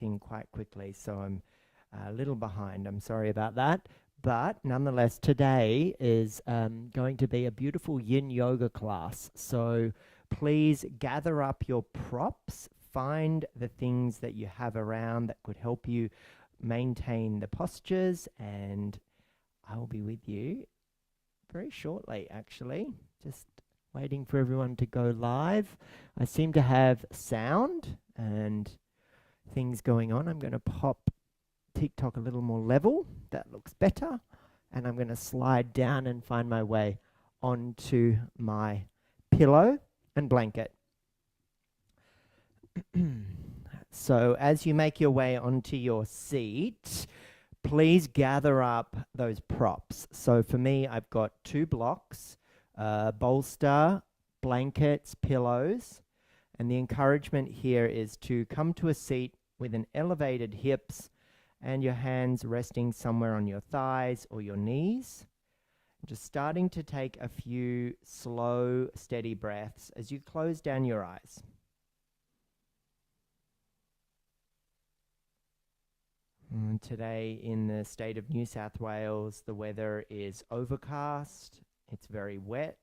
thing quite quickly, so I'm a little behind. I'm sorry about that. But nonetheless, today is going to be a beautiful yin yoga class. So please gather up your props, find the things that you have around that could help you maintain the postures, and I will be with you very shortly, actually. Just waiting for everyone to go live. I seem to have sound and things going on. I'm going to pop TikTok a little more level. That looks better. And I'm going to slide down and find my way onto my pillow and blanket. So as you make your way onto your seat, please gather up those props. So for me, I've got 2 blocks, bolster, blankets, pillows. And the encouragement here is to come to a seat with an elevated hips and your hands resting somewhere on your thighs or your knees. Just starting to take a few slow, steady breaths as you close down your eyes. And today in the state of New South Wales, the weather is overcast. It's very wet.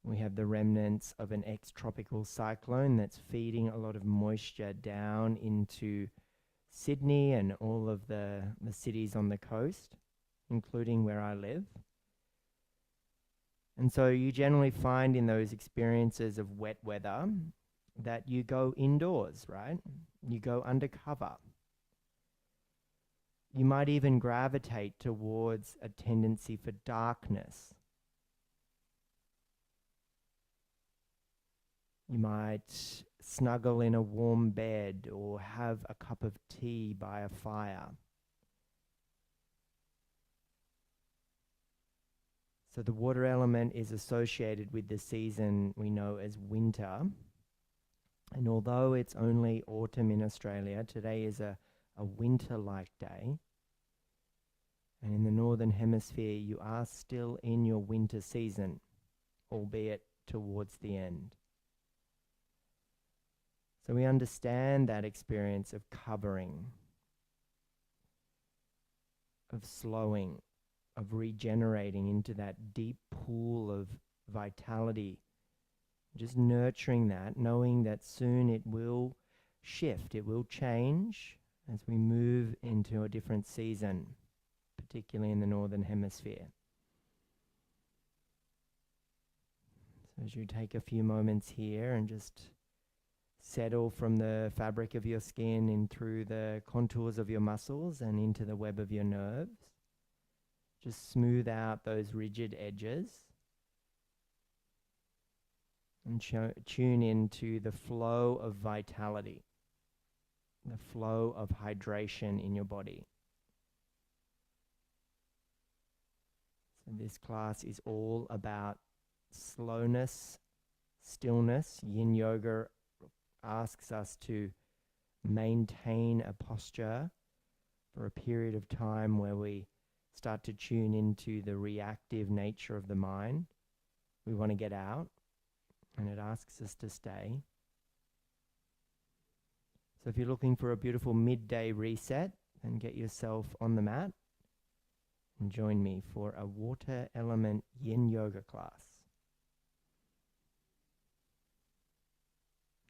We have the remnants of an ex-tropical cyclone that's feeding a lot of moisture down into Sydney and all of the cities on the coast, including where I live. And so you generally find in those experiences of wet weather that you go indoors, right? You go undercover. You might even gravitate towards a tendency for darkness. You might snuggle in a warm bed or have a cup of tea by a fire. So the water element is associated with the season we know as winter. And although it's only autumn in Australia, today is a winter-like day. And in the Northern Hemisphere, you are still in your winter season, albeit towards the end. So we understand that experience of covering, of slowing, of regenerating into that deep pool of vitality. Just nurturing that, knowing that soon it will shift, it will change as we move into a different season, particularly in the Northern Hemisphere. So as you take a few moments here and just settle from the fabric of your skin in through the contours of your muscles and into the web of your nerves, just smooth out those rigid edges. And tune into the flow of vitality, the flow of hydration in your body. So this class is all about slowness, stillness. Yin Yoga asks us to maintain a posture for a period of time where we start to tune into the reactive nature of the mind. We want to get out. And it asks us to stay. So if you're looking for a beautiful midday reset, then get yourself on the mat and join me for a Water Element Yin Yoga class.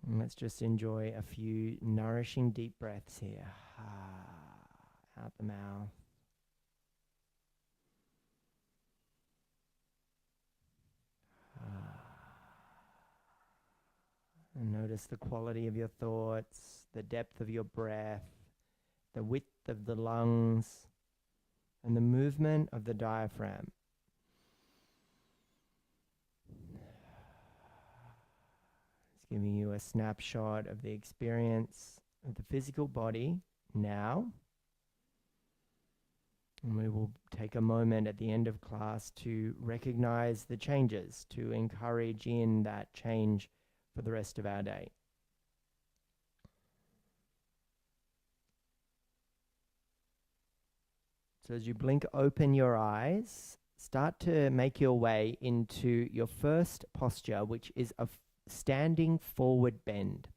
And let's just enjoy a few nourishing deep breaths here. Out the mouth. And notice the quality of your thoughts, the depth of your breath, the width of the lungs, and the movement of the diaphragm. It's giving you a snapshot of the experience of the physical body now. And we will take a moment at the end of class to recognize the changes, to encourage in that change for the rest of our day. So as you blink open your eyes, start to make your way into your first posture, which is a standing forward bend.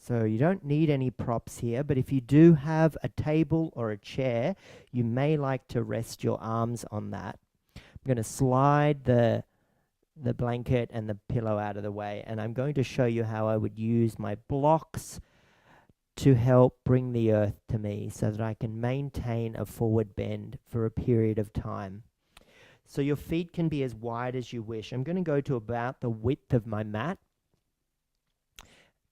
So you don't need any props here, but if you do have a table or a chair, you may like to rest your arms on that. I'm going to slide the blanket and the pillow out of the way, and I'm going to show you how I would use my blocks to help bring the earth to me so that I can maintain a forward bend for a period of time. So your feet can be as wide as you wish. I'm going to go to about the width of my mat.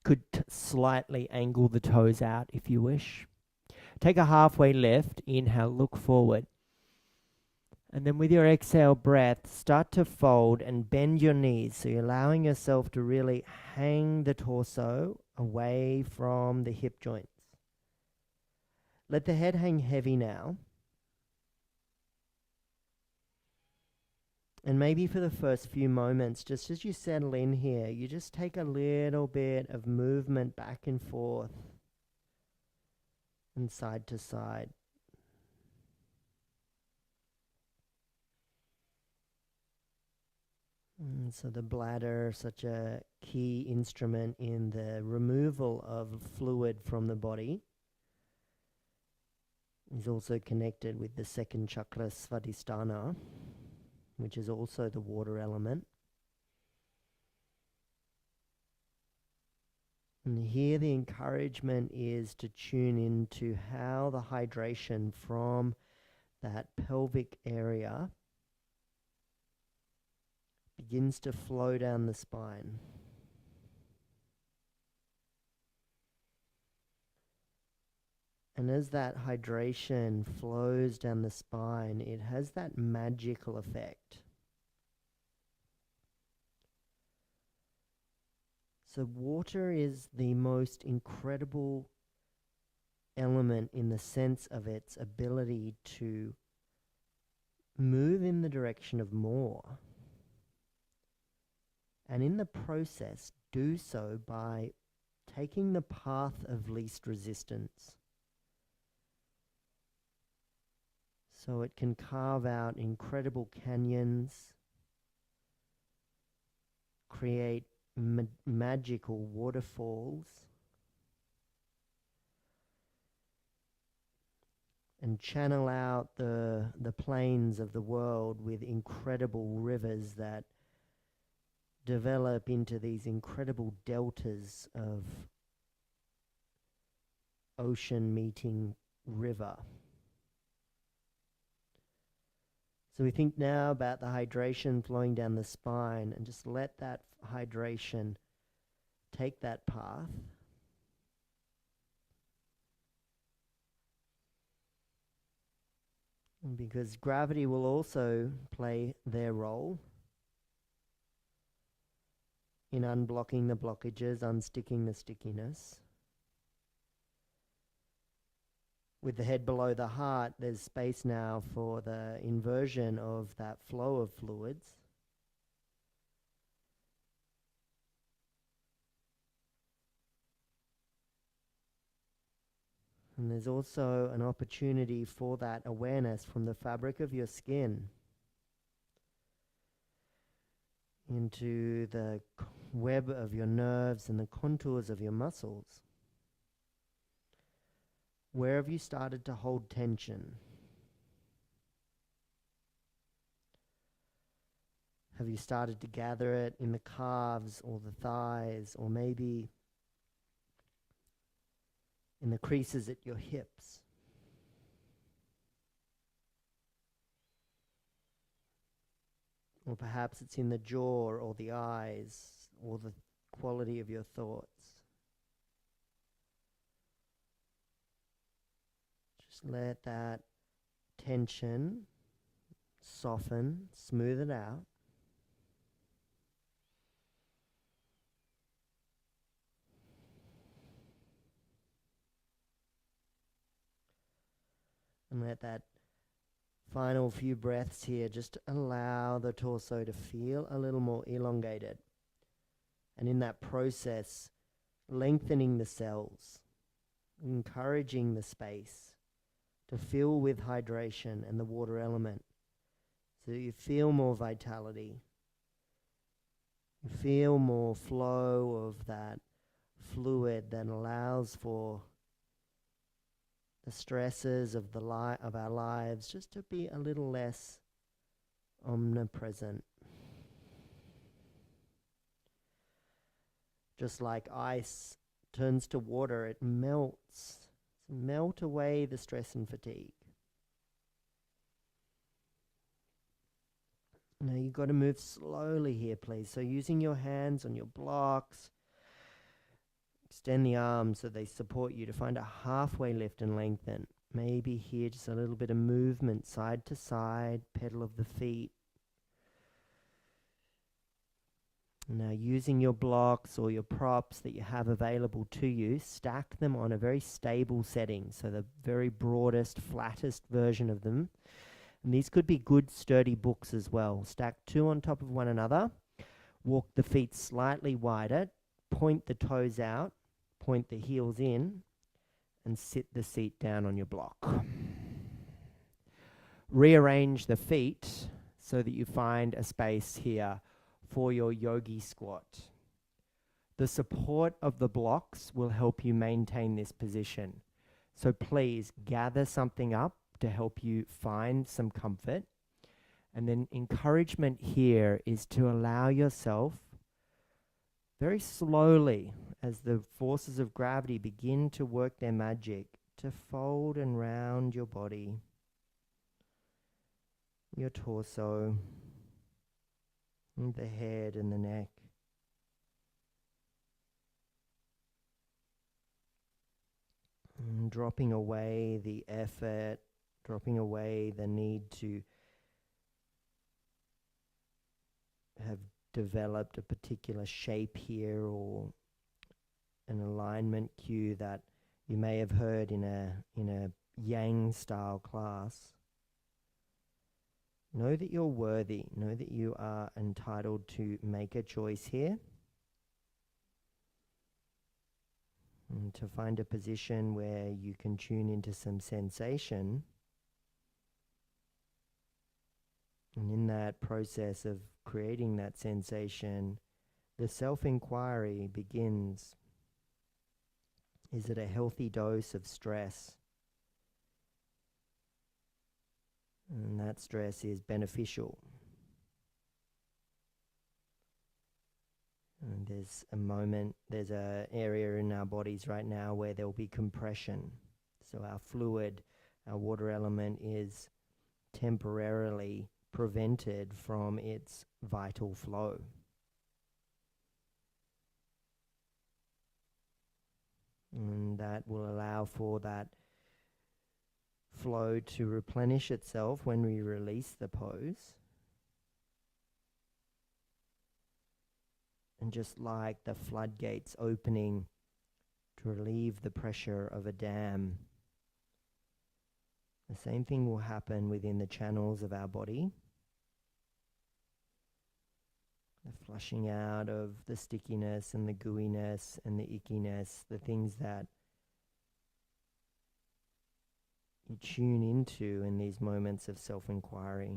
Could slightly angle the toes out if you wish. Take a halfway lift, inhale, look forward. And then with your exhale breath, start to fold and bend your knees. So you're allowing yourself to really hang the torso away from the hip joints. Let the head hang heavy now. And maybe for the first few moments, just as you settle in here, you just take a little bit of movement back and forth and side to side. And so the bladder, such a key instrument in the removal of fluid from the body, is also connected with the second chakra, Svadhisthana, which is also the water element. And here the encouragement is to tune into how the hydration from that pelvic area begins to flow down the spine. And as that hydration flows down the spine, it has that magical effect. So water is the most incredible element in the sense of its ability to move in the direction of more. And in the process, do so by taking the path of least resistance. So it can carve out incredible canyons, create magical waterfalls, and channel out the plains of the world with incredible rivers that develop into these incredible deltas of ocean meeting river. So we think now about the hydration flowing down the spine, and just let that hydration take that path. And because gravity will also play their role in unblocking the blockages, unsticking the stickiness. With the head below the heart, there's space now for the inversion of that flow of fluids. And there's also an opportunity for that awareness from the fabric of your skin into the web of your nerves and the contours of your muscles. Where have you started to hold tension? Have you started to gather it in the calves or the thighs, or maybe in the creases at your hips? Or perhaps it's in the jaw or the eyes or the quality of your thoughts. Just let that tension soften, smooth it out. And let that final few breaths here just allow the torso to feel a little more elongated. And in that process, lengthening the cells, encouraging the space to fill with hydration and the water element, so you feel more vitality. You feel more flow of that fluid that allows for the stresses of of our lives just to be a little less omnipresent. Just like ice turns to water, it melts. Melt away the stress and fatigue. Now you've got to move slowly here, please. So using your hands on your blocks, extend the arms so they support you to find a halfway lift and lengthen. Maybe here just a little bit of movement side to side, pedal of the feet. Now using your blocks or your props that you have available to you, stack them on a very stable setting. So the very broadest, flattest version of them. And these could be good sturdy books as well. Stack two on top of one another. Walk the feet slightly wider. Point the toes out. Point the heels in. And sit the seat down on your block. Rearrange the feet so that you find a space here for your Yogi Squat. The support of the blocks will help you maintain this position. So please gather something up to help you find some comfort. And then encouragement here is to allow yourself very slowly, as the forces of gravity begin to work their magic, to fold and round your body, your torso, and the head and the neck. And dropping away the effort, dropping away the need to have developed a particular shape here or an alignment cue that you may have heard in a Yang style class. Know that you're worthy. Know that you are entitled to make a choice here. And to find a position where you can tune into some sensation. And in that process of creating that sensation, the self-inquiry begins. Is it a healthy dose of stress? And that stress is beneficial. And there's an area in our bodies right now where there will be compression. So our fluid, our water element is temporarily prevented from its vital flow. And that will allow for that flow to replenish itself when we release the pose. And just like the floodgates opening to relieve the pressure of a dam, the same thing will happen within the channels of our body. The flushing out of the stickiness and the gooiness and the ickiness, the things that you tune into in these moments of self-inquiry.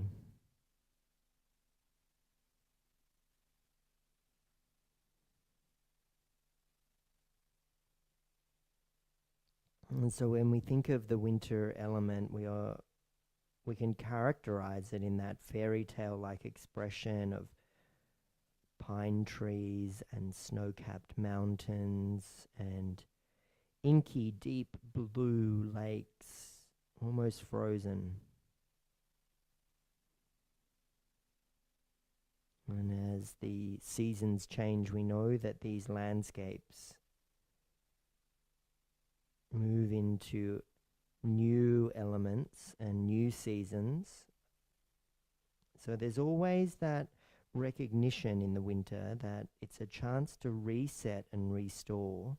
And so when we think of the winter element, we can characterize it in that fairy tale-like expression of pine trees and snow-capped mountains and inky deep blue lakes, almost frozen. And as the seasons change, we know that these landscapes move into new elements and new seasons. So there's always that recognition in the winter that it's a chance to reset and restore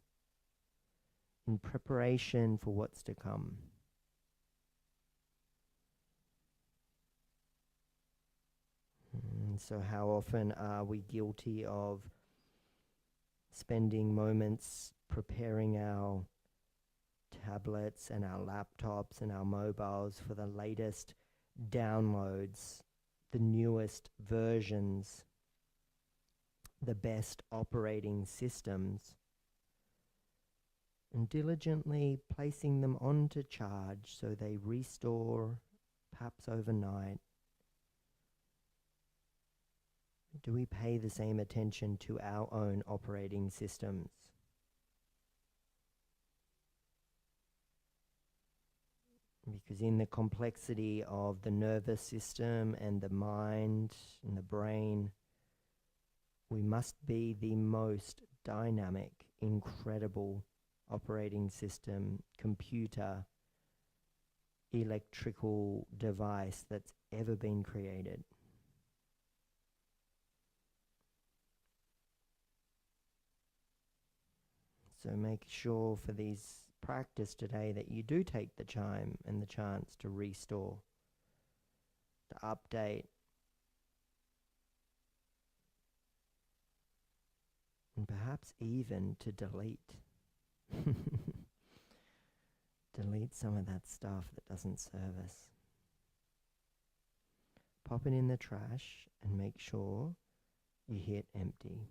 in preparation for what's to come. And so how often are we guilty of spending moments preparing our tablets and our laptops and our mobiles for the latest downloads, the newest versions, the best operating systems, and diligently placing them onto charge so they restore, perhaps overnight. Do we pay the same attention to our own operating systems? Because in the complexity of the nervous system and the mind and the brain, we must be the most dynamic, incredible operating system, computer, electrical device that's ever been created. So make sure for these practice today that you do take the time and the chance to restore, to update, and perhaps even to delete. Delete some of that stuff that doesn't serve us. Pop it in the trash and make sure you hit empty.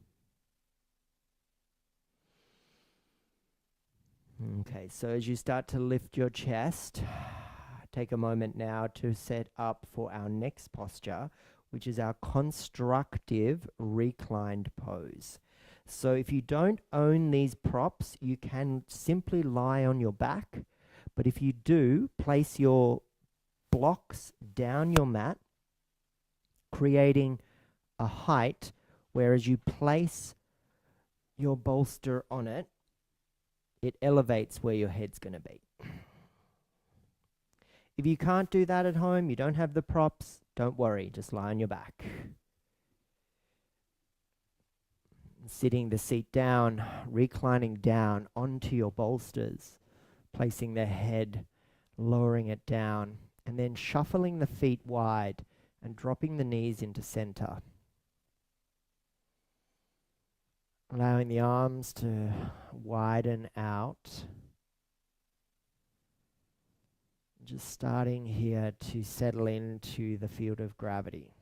Okay, so as you start to lift your chest, take a moment now to set up for our next posture, which is our constructive reclined pose. So if you don't own these props, you can simply lie on your back. But if you do, place your blocks down your mat, creating a height, whereas you place your bolster on it, it elevates where your head's going to be. If you can't do that at home, you don't have the props, don't worry, just lie on your back. Sitting the seat down, reclining down onto your bolsters, placing the head, lowering it down, and then shuffling the feet wide and dropping the knees into center. Allowing the arms to widen out. Just starting here to settle into the field of gravity.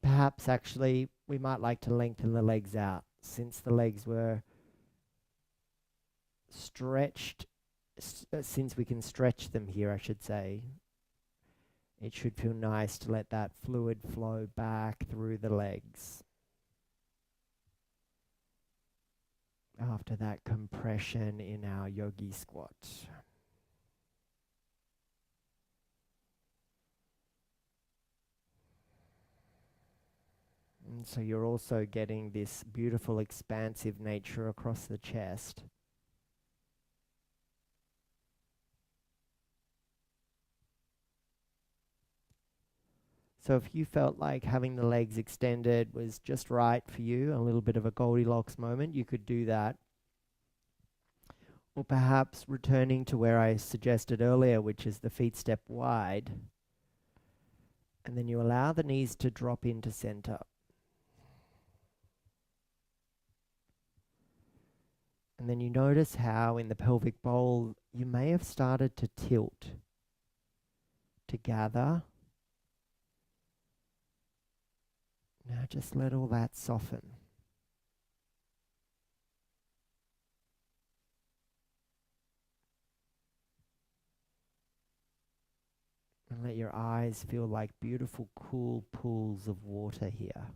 Perhaps actually we might like to lengthen the legs out, since the legs were stretched, since we can stretch them here, I should say. It should feel nice to let that fluid flow back through the legs. After that compression in our Yogi Squat. And so you're also getting this beautiful expansive nature across the chest. So if you felt like having the legs extended was just right for you, a little bit of a Goldilocks moment, you could do that. Or perhaps returning to where I suggested earlier, which is the feet step wide. And then you allow the knees to drop into center. And then you notice how in the pelvic bowl you may have started to tilt, to gather. Now just let all that soften. And let your eyes feel like beautiful, cool pools of water here.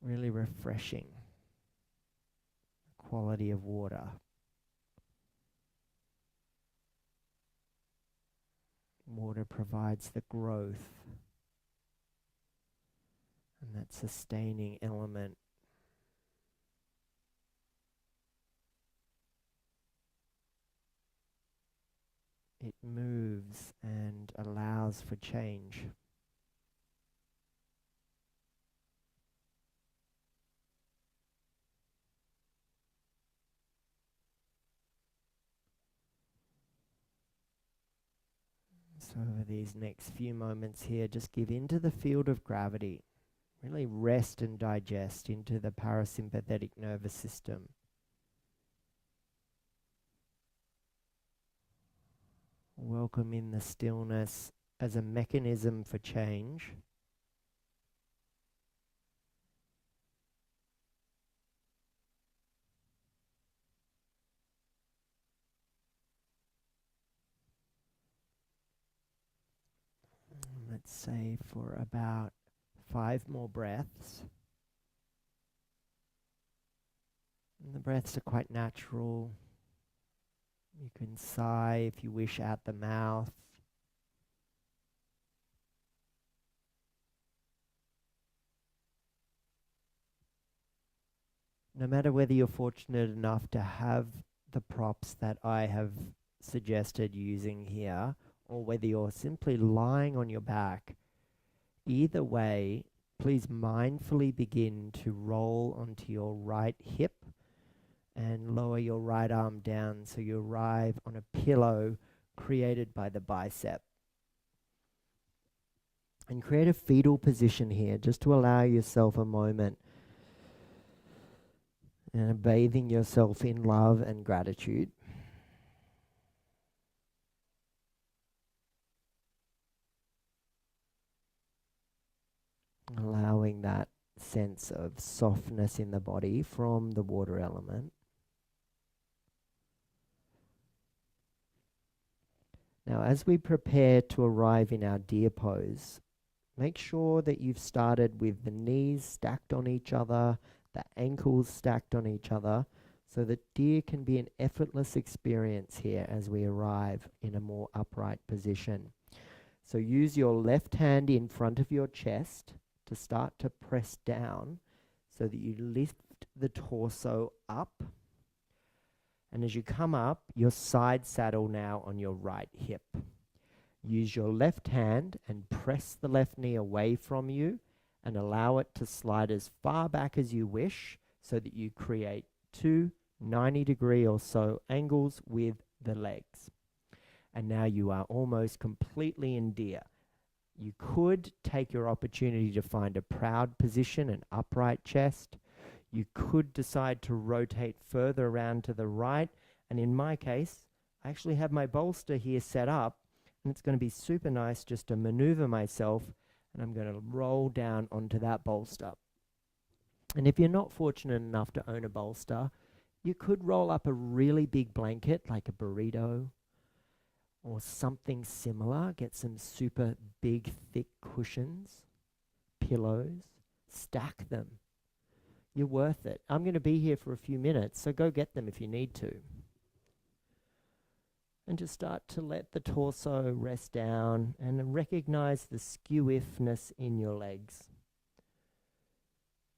Really refreshing quality of water. Water provides the growth and that sustaining element. It moves and allows for change. So over these next few moments here, just give into the field of gravity. Really rest and digest into the parasympathetic nervous system. Welcome in the stillness as a mechanism for change. let's say for about 5 more breaths. And the breaths are quite natural. You can sigh if you wish out the mouth. No matter whether you're fortunate enough to have the props that I have suggested using here, or whether you're simply lying on your back, either way, please mindfully begin to roll onto your right hip and lower your right arm down so you arrive on a pillow created by the bicep. And create a fetal position here just to allow yourself a moment and bathing yourself in love and gratitude. Allowing that sense of softness in the body from the water element. Now, as we prepare to arrive in our deer pose, make sure that you've started with the knees stacked on each other, the ankles stacked on each other, so that deer can be an effortless experience here as we arrive in a more upright position. So use your left hand in front of your chest to start to press down so that you lift the torso up. And as you come up, your side saddle now on your right hip. Use your left hand and press the left knee away from you and allow it to slide as far back as you wish so that you create 2 90-degree or so angles with the legs. And now you are almost completely in deer. You could take your opportunity to find a proud position, an upright chest. You could decide to rotate further around to the right. And in my case, I actually have my bolster here set up, and it's going to be super nice just to maneuver myself, and I'm going to roll down onto that bolster. And if you're not fortunate enough to own a bolster, you could roll up a really big blanket like a burrito or something similar. Get some super big, thick cushions, pillows, stack them. You're worth it. I'm going to be here for a few minutes, so go get them if you need to. And just start to let the torso rest down and recognize the skew-ifness in your legs.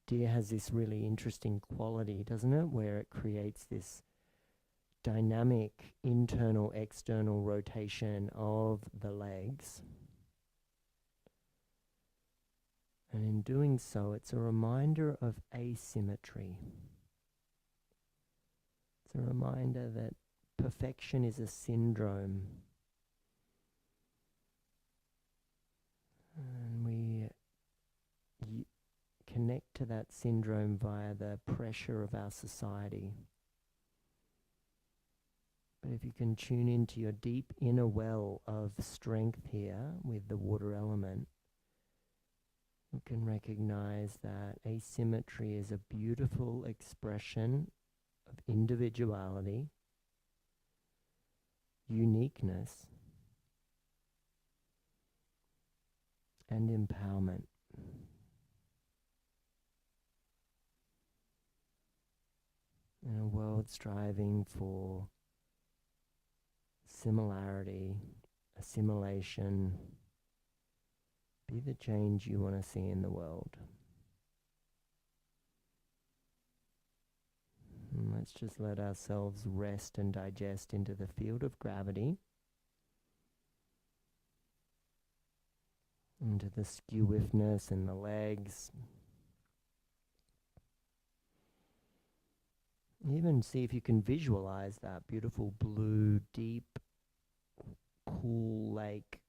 Deer has this really interesting quality, doesn't it, where it creates this dynamic internal-external rotation of the legs. And in doing so, it's a reminder of asymmetry. It's a reminder that perfection is a syndrome. And we connect to that syndrome via the pressure of our society. But if you can tune into your deep inner well of strength here with the water element, you can recognize that asymmetry is a beautiful expression of individuality, uniqueness, and empowerment. In a world striving for similarity, assimilation, be the change you want to see in the world. And let's just let ourselves rest and digest into the field of gravity, into the skew-ifness in the legs. Even see if you can visualize that beautiful blue, deep, cool lake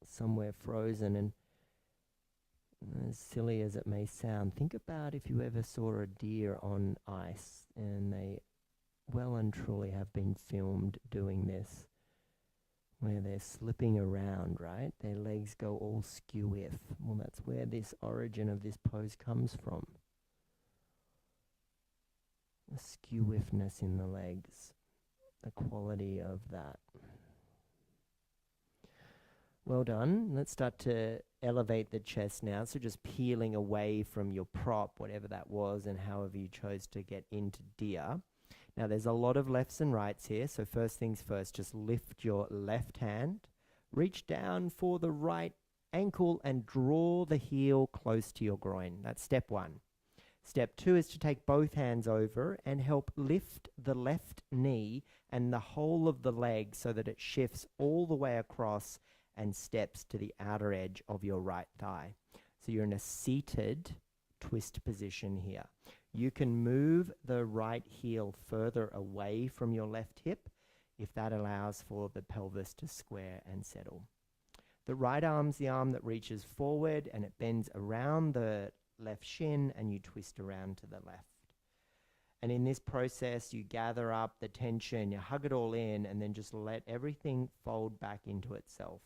somewhere frozen. And as silly as it may sound, think about if you ever saw a deer on ice, and they well and truly have been filmed doing this, where they're slipping around, right? Their legs go all skew-if. Well, that's where this origin of this pose comes from. The skew-ifness in the legs, the quality of that. Well done. Let's start to elevate the chest now. So just peeling away from your prop, whatever that was, and however you chose to get into deer. Now there's a lot of lefts and rights here. So first things first, just lift your left hand, reach down for the right ankle and draw the heel close to your groin. That's step one. Step two is to take both hands over and help lift the left knee and the whole of the leg so that it shifts all the way across and steps to the outer edge of your right thigh. So you're in a seated twist position here. You can move the right heel further away from your left hip if that allows for the pelvis to square and settle. The right arm's the arm that reaches forward and it bends around the left shin and you twist around to the left. And in this process, you gather up the tension, you hug it all in, and then just let everything fold back into itself.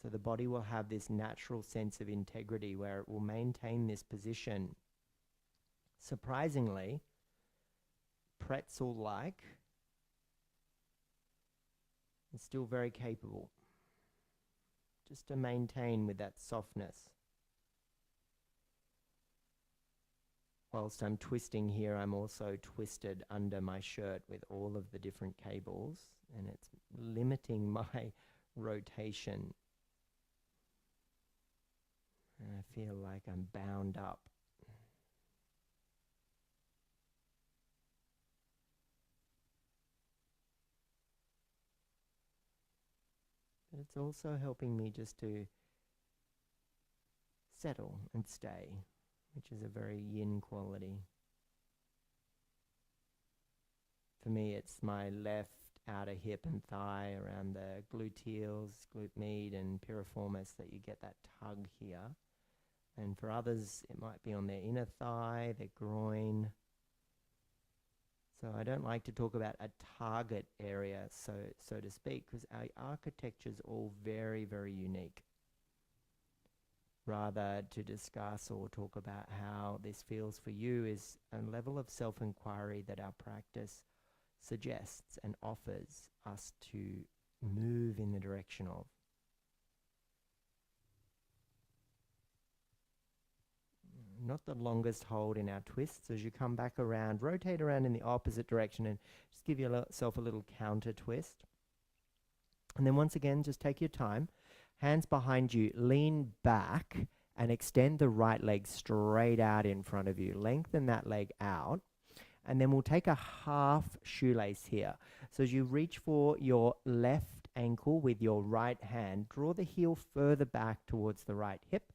So the body will have this natural sense of integrity where it will maintain this position. Surprisingly, pretzel-like, and still very capable. Just to maintain with that softness. Whilst I'm twisting here, I'm also twisted under my shirt with all of the different cables, and it's limiting my rotation. And I feel like I'm bound up. But it's also helping me just to settle and stay, which is a very yin quality. For me, it's my left outer hip and thigh around the gluteals, glute med and piriformis that you get that tug here. And for others, it might be on their inner thigh, their groin. So I don't like to talk about a target area, so to speak, because our architecture is all very, very unique. Rather, to discuss or talk about how this feels for you is a level of self-inquiry that our practice suggests and offers us to move in the direction of. Not the longest hold in our twists. As you come back around, rotate around in the opposite direction and just give yourself a little counter twist. And then once again, just take your time. Hands behind you, lean back and extend the right leg straight out in front of you. Lengthen that leg out. And then we'll take a half shoelace here. So as you reach for your left ankle with your right hand, draw the heel further back towards the right hip.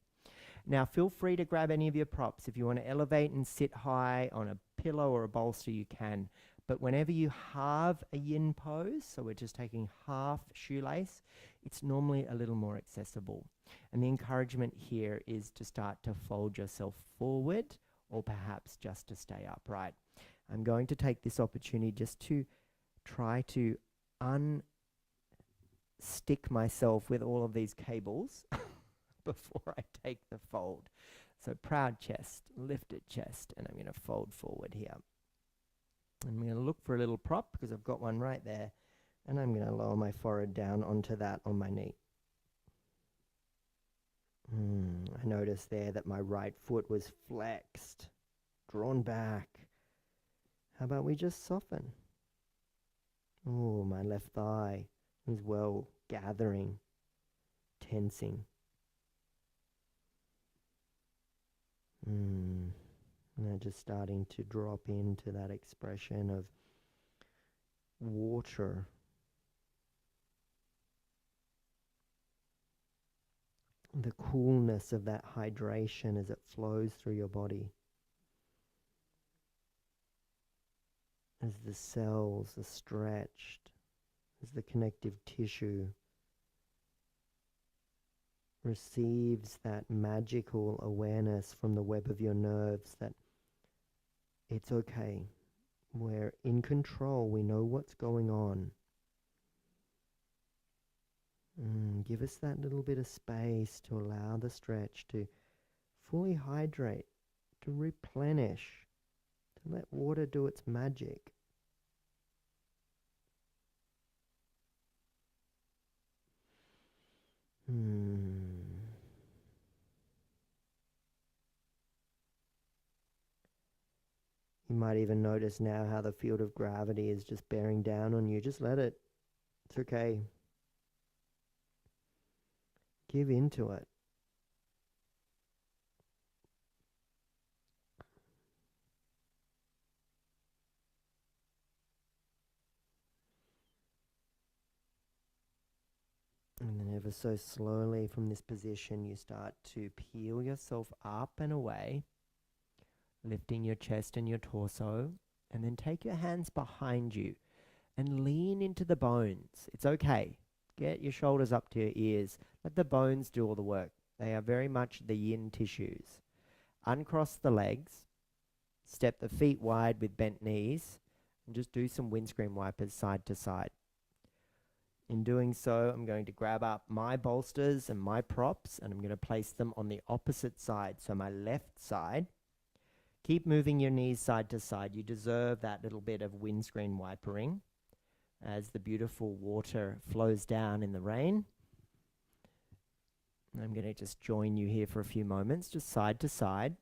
Now feel free to grab any of your props. If you want to elevate and sit high on a pillow or a bolster, you can. But whenever you have a yin pose, so we're just taking half shoelace, it's normally a little more accessible. And the encouragement here is to start to fold yourself forward or perhaps just to stay upright. I'm going to take this opportunity just to try to unstick myself with all of these cables before I take the fold. So proud chest, lifted chest, and I'm going to fold forward here. I'm going to look for a little prop because I've got one right there, and I'm going to lower my forehead down onto that on my knee. I noticed there that my right foot was flexed, drawn back. How about we just soften? Oh, my left thigh as well, gathering, tensing. Now just starting to drop into that expression of water. The coolness of that hydration as it flows through your body. As the cells are stretched, as the connective tissue receives that magical awareness from the web of your nerves that it's okay. We're in control. We know what's going on. Give us that little bit of space to allow the stretch to fully hydrate, to replenish, to let water do its magic. You might even notice now how the field of gravity is just bearing down on you. Just let it. It's okay. Give into it. And then ever so slowly from this position, you start to peel yourself up and away, lifting your chest and your torso, and then take your hands behind you and lean into the bones. It's okay. Get your shoulders up to your ears. Let the bones do all the work. They are very much the yin tissues. Uncross the legs, step the feet wide with bent knees, and just do some windscreen wipers side to side. In doing so, I'm going to grab up my bolsters and my props, and I'm going to place them on the opposite side, so my left side. Keep moving your knees side to side. You deserve that little bit of windscreen wipering as the beautiful water flows down in the rain. I'm going to just join you here for a few moments, just side to side.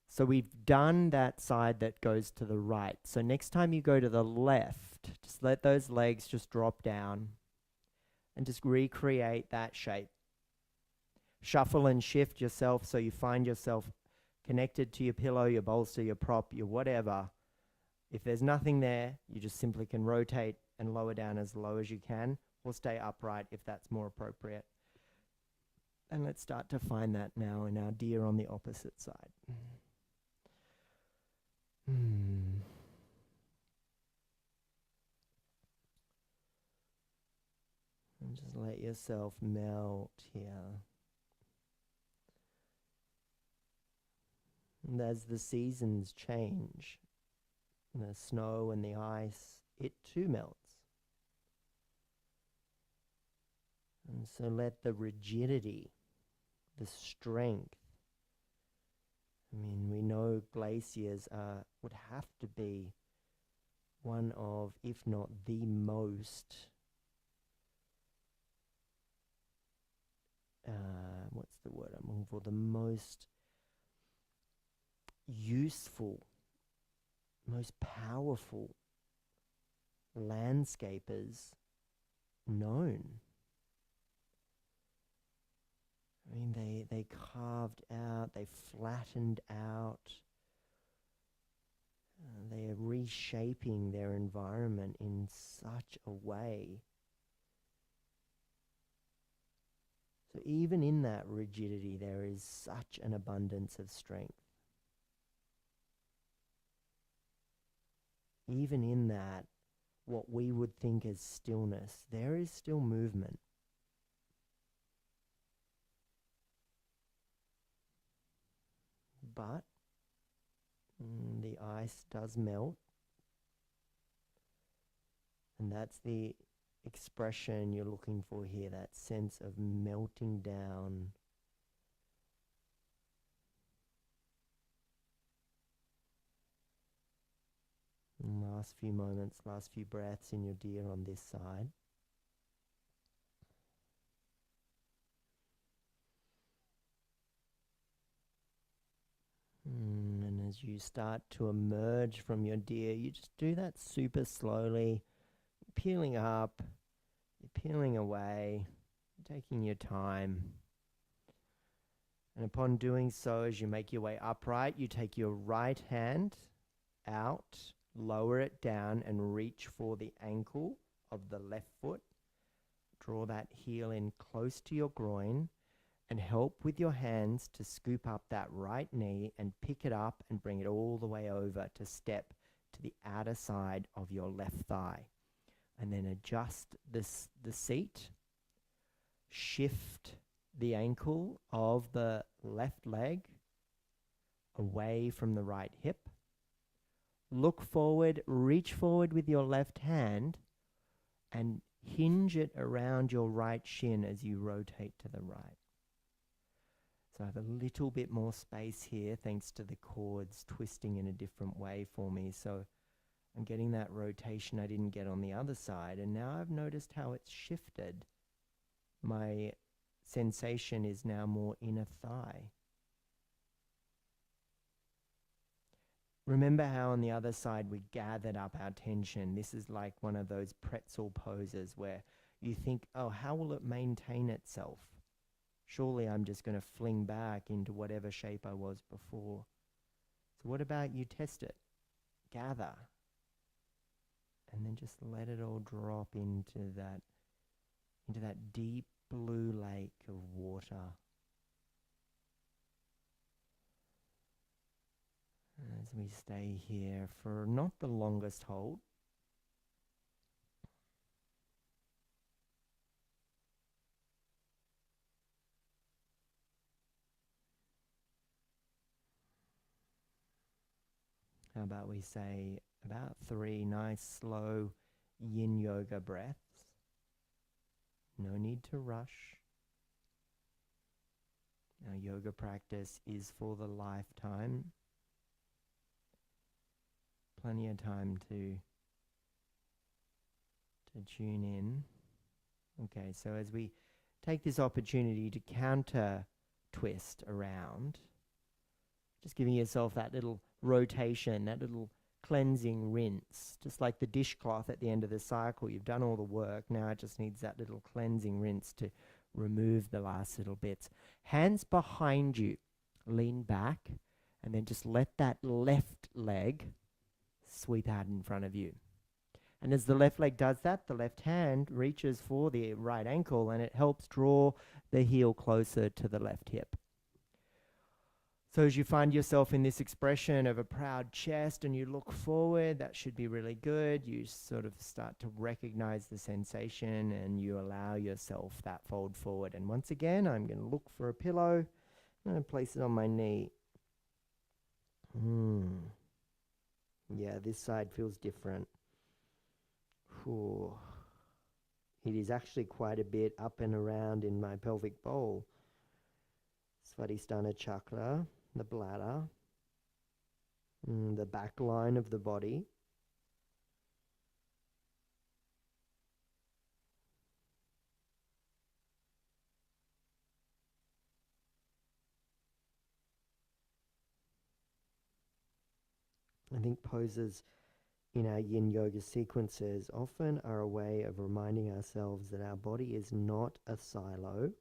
So we've done that side that goes to the right. So next time you go to the left, just let those legs just drop down and just recreate that shape. Shuffle and shift yourself so you find yourself connected to your pillow, your bolster, your prop, your whatever. If there's nothing there, you just simply can rotate and lower down as low as you can, or stay upright if that's more appropriate. And let's start to find that now in our deer on the opposite side. And just let yourself melt here. And as the seasons change, the snow and the ice, it too melts. And so let the rigidity, the strength, I mean, we know glaciers would have to be one of, if not the most, what's the word I'm looking for? The most useful, most powerful landscapers known. I mean, they carved out, they flattened out, they are reshaping their environment in such a way. So even in that rigidity, there is such an abundance of strength. Even in that, what we would think as stillness, there is still movement. But the ice does melt, and that's the expression you're looking for here, that sense of melting down. And last few moments, last few breaths in your deer on this side. And as you start to emerge from your deer, you just do that super slowly. You're peeling up, you're peeling away, you're taking your time. And upon doing so, as you make your way upright, you take your right hand out, lower it down, and reach for the ankle of the left foot. Draw that heel in close to your groin, and help with your hands to scoop up that right knee and pick it up and bring it all the way over to step to the outer side of your left thigh. And then adjust the seat, shift the ankle of the left leg away from the right hip. Look forward, reach forward with your left hand and hinge it around your right shin as you rotate to the right. So I have a little bit more space here thanks to the cords twisting in a different way for me. So I'm getting that rotation I didn't get on the other side, and now I've noticed how it's shifted. My sensation is now more inner thigh. Remember how on the other side we gathered up our tension? This is like one of those pretzel poses where you think, oh, how will it maintain itself? Surely I'm just going to fling back into whatever shape I was before. So what about you test it? Gather. And then just let it all drop into that deep blue lake of water. As we stay here for not the longest hold. How about we say about 3 nice slow yin yoga breaths. No need to rush. Our yoga practice is for the lifetime. Plenty of time to tune in. Okay, so as we take this opportunity to counter twist around, just giving yourself that little rotation, that little cleansing rinse, just like the dishcloth at the end of the cycle. You've done all the work, now it just needs that little cleansing rinse to remove the last little bits. Hands behind you, lean back, and then just let that left leg sweep out in front of you. And as the left leg does that, the left hand reaches for the right ankle and it helps draw the heel closer to the left hip. So as you find yourself in this expression of a proud chest and you look forward, that should be really good. You sort of start to recognize the sensation and you allow yourself that fold forward. And once again, I'm going to look for a pillow. I'm going to place it on my knee. Yeah, this side feels different. Ooh. It is actually quite a bit up and around in my pelvic bowl. Svadhisthana chakra, the bladder, the back line of the body. I think poses in our yin yoga sequences often are a way of reminding ourselves that our body is not a silo.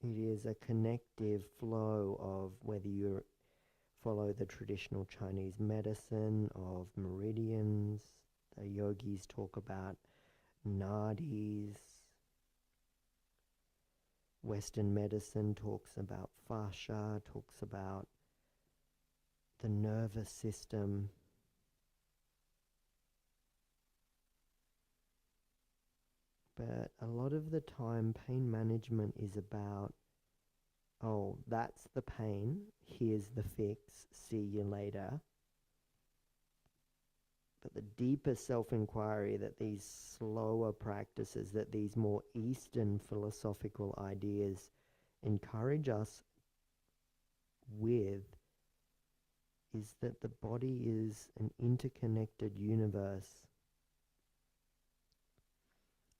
It is a connective flow of whether you follow the traditional Chinese medicine of meridians, the yogis talk about nadis, Western medicine talks about fascia, talks about the nervous system. But a lot of the time, pain management is about, oh, that's the pain, here's the fix, see you later. But the deeper self-inquiry that these slower practices, that these more Eastern philosophical ideas encourage us with, is that the body is an interconnected universe,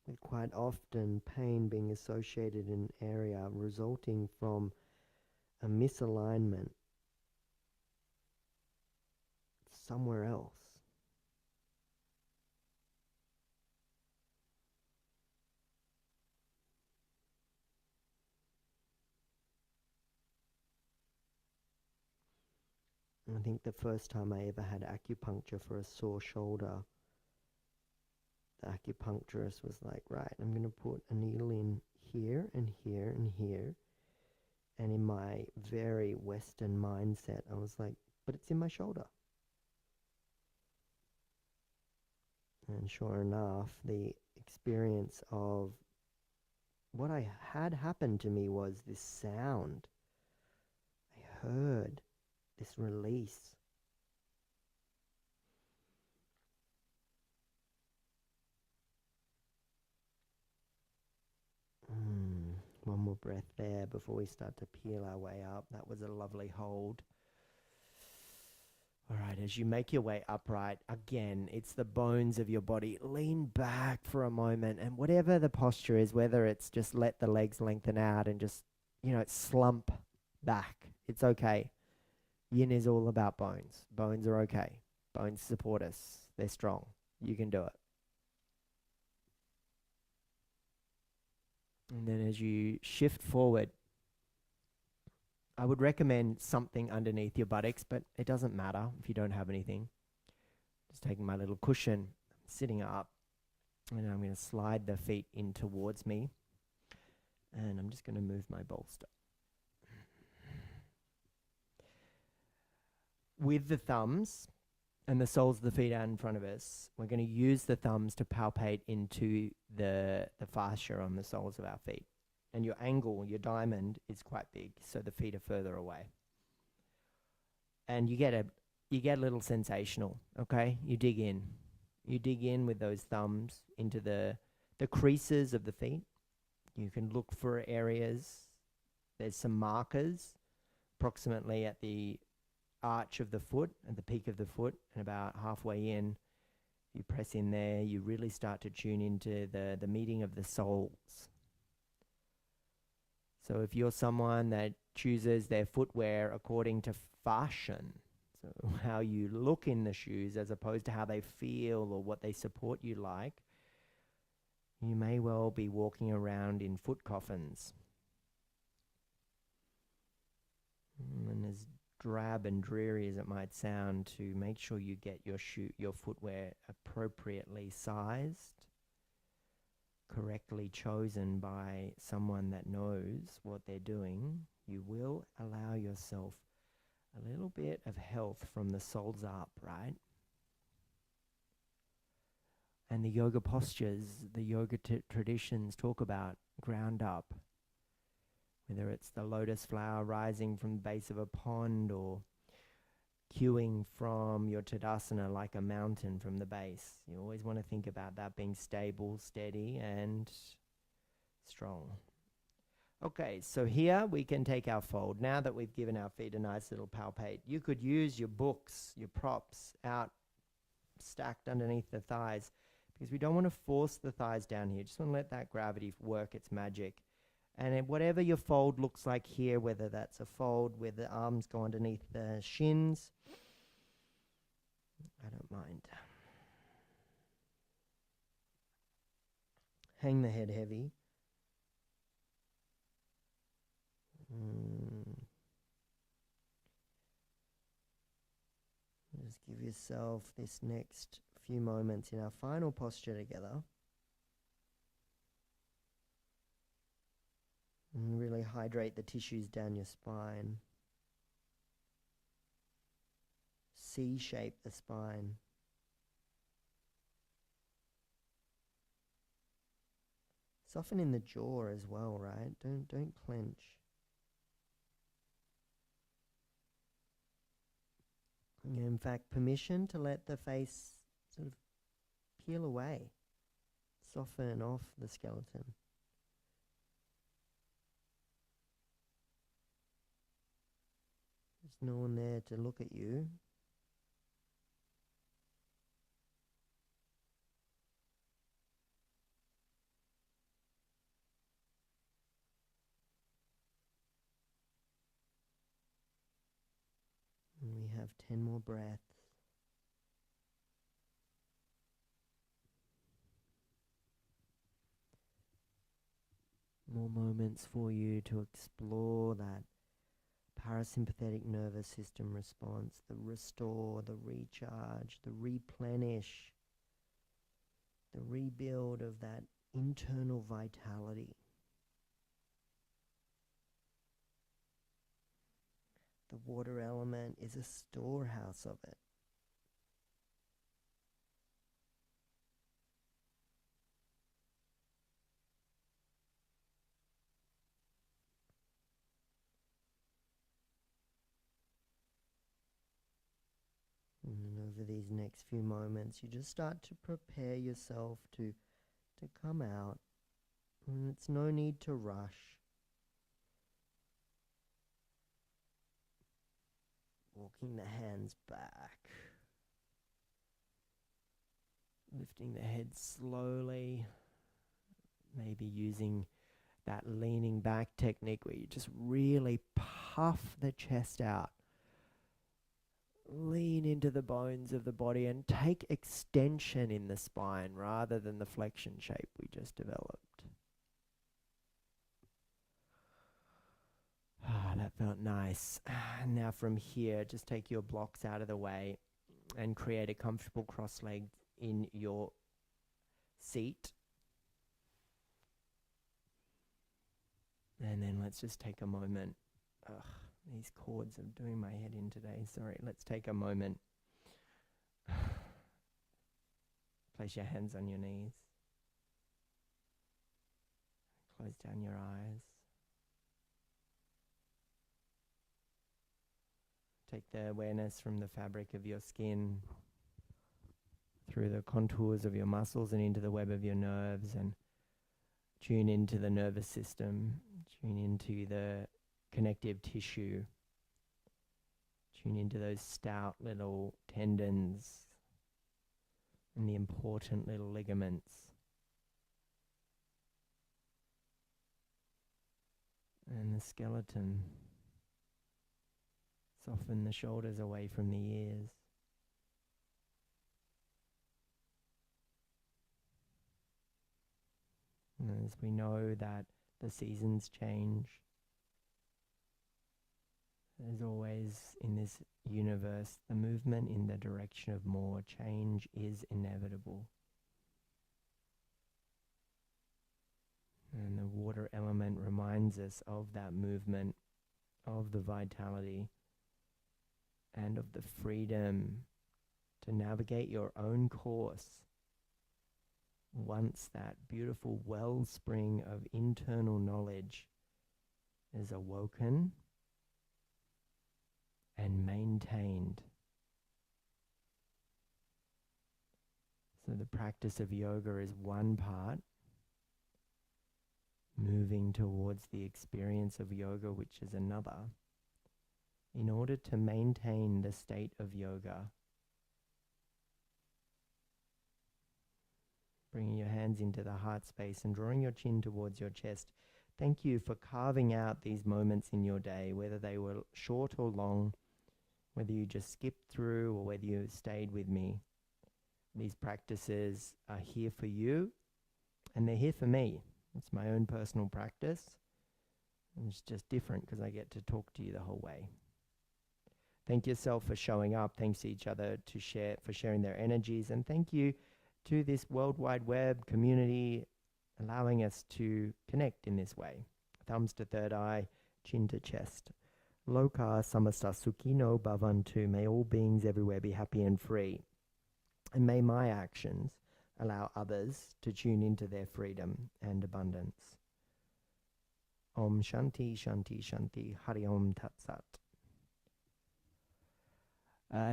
with quite often pain being associated in an area resulting from a misalignment somewhere else. I think the first time I ever had acupuncture for a sore shoulder, the acupuncturist was like, right, I'm going to put a needle in here and here and here. And in my very Western mindset, I was like, but it's in my shoulder. And sure enough, the experience of what I had happened to me was this sound. I heard this release. One more breath there before we start to peel our way up. That was a lovely hold. All right, right, as you make your way upright, again, it's the bones of your body. Lean back for a moment, and whatever the posture is, whether it's just let the legs lengthen out and just, slump back, it's okay. Yin is all about bones. Bones are okay. Bones support us. They're strong. You can do it. And then as you shift forward, I would recommend something underneath your buttocks, but it doesn't matter if you don't have anything. Just taking my little cushion, sitting up, and I'm going to slide the feet in towards me. And I'm just going to move my bolster. With the thumbs and the soles of the feet out in front of us, we're going to use the thumbs to palpate into the fascia on the soles of our feet. And your angle, your diamond, is quite big, so the feet are further away. And you get a little sensational, okay? You dig in. You dig in with those thumbs into the creases of the feet. You can look for areas. There's some markers approximately at the arch of the foot, at the peak of the foot, and about halfway in, you press in there, you really start to tune into the meeting of the soles. So if you're someone that chooses their footwear according to fashion, so how you look in the shoes as opposed to how they feel or what they support you like, you may well be walking around in foot coffins. And as drab and dreary as it might sound, to make sure you get your footwear appropriately sized, correctly chosen by someone that knows what they're doing, you will allow yourself a little bit of health from the soles up, right? And the yoga postures, the yoga traditions talk about ground up, whether it's the lotus flower rising from the base of a pond or cueing from your Tadasana like a mountain from the base. You always want to think about that being stable, steady, and strong. Okay, so here we can take our fold. Now that we've given our feet a nice little palpate, you could use your books, your props out stacked underneath the thighs, because we don't want to force the thighs down here. Just want to let that gravity work its magic. And whatever your fold looks like here, whether that's a fold where the arms go underneath the shins, I don't mind. Hang the head heavy. Just give yourself this next few moments in our final posture together. And really hydrate the tissues down your spine. C-shape the spine. Soften in the jaw as well, right? Don't clench. In fact, permission to let the face sort of peel away, soften off the skeleton. There's no one there to look at you. And we have 10 more breaths. More moments for you to explore that parasympathetic nervous system response, the restore, the recharge, the replenish, the rebuild of that internal vitality. The water element is a storehouse of it. And over these next few moments, you just start to prepare yourself to come out. And it's no need to rush. Walking the hands back. Lifting the head slowly, maybe using that leaning back technique where you just really puff the chest out. Lean into the bones of the body and take extension in the spine rather than the flexion shape we just developed. Ah, that felt nice. Now from here, just take your blocks out of the way and create a comfortable cross leg in your seat. And then let's just take a moment. These cords are doing my head in today. Sorry, let's take a moment. Place your hands on your knees. Close down your eyes. Take the awareness from the fabric of your skin through the contours of your muscles and into the web of your nerves, and tune into the nervous system, tune into the connective tissue, tune into those stout little tendons and the important little ligaments. And the skeleton. Soften the shoulders away from the ears. And as we know that the seasons change, as always in this universe, the movement in the direction of more change is inevitable. And the water element reminds us of that movement, of the vitality, and of the freedom to navigate your own course once that beautiful wellspring of internal knowledge is awoken and maintained. So the practice of yoga is one part, moving towards the experience of yoga, which is another, in order to maintain the state of yoga. Bringing your hands into the heart space and drawing your chin towards your chest. Thank you for carving out these moments in your day, whether they were short or long, whether you just skipped through or whether you stayed with me. These practices are here for you, and they're here for me. It's my own personal practice, and it's just different because I get to talk to you the whole way. Thank yourself for showing up. Thanks to each other for sharing their energies, and thank you to this World Wide Web community allowing us to connect in this way. Thumbs to third eye, chin to chest. Loka samasta sukhino bhavantu. May all beings everywhere be happy and free. And may my actions allow others to tune into their freedom and abundance. Om Shanti Shanti Shanti. Hari Om Tat Sat.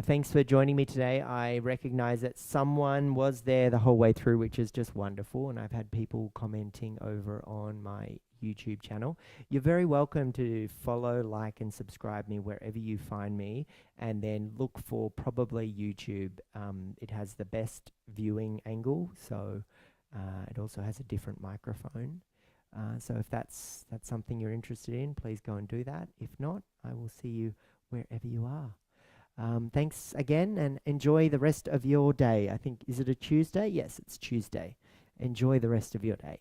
Thanks for joining me today. I recognize that someone was there the whole way through, which is just wonderful. And I've had people commenting over on my YouTube channel. You're very welcome to follow, like, and subscribe me wherever you find me. And then look for probably YouTube. It has the best viewing angle. So it also has a different microphone. So if that's something you're interested in, please go and do that. If not, I will see you wherever you are. Thanks again, and enjoy the rest of your day. I think, is it a Tuesday? Yes, it's Tuesday. Enjoy the rest of your day.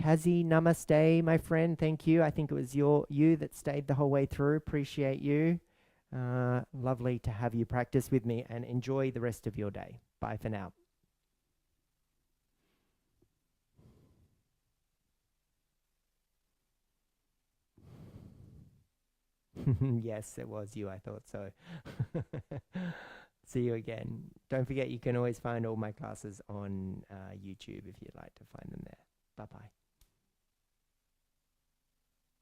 Kazi, namaste, my friend. Thank you. I think it was you that stayed the whole way through. Appreciate you. Lovely to have you practice with me, and enjoy the rest of your day. Bye for now. Yes, it was you. I thought so. See you again. Don't forget, you can always find all my classes on YouTube if you'd like to find them there. Bye-bye.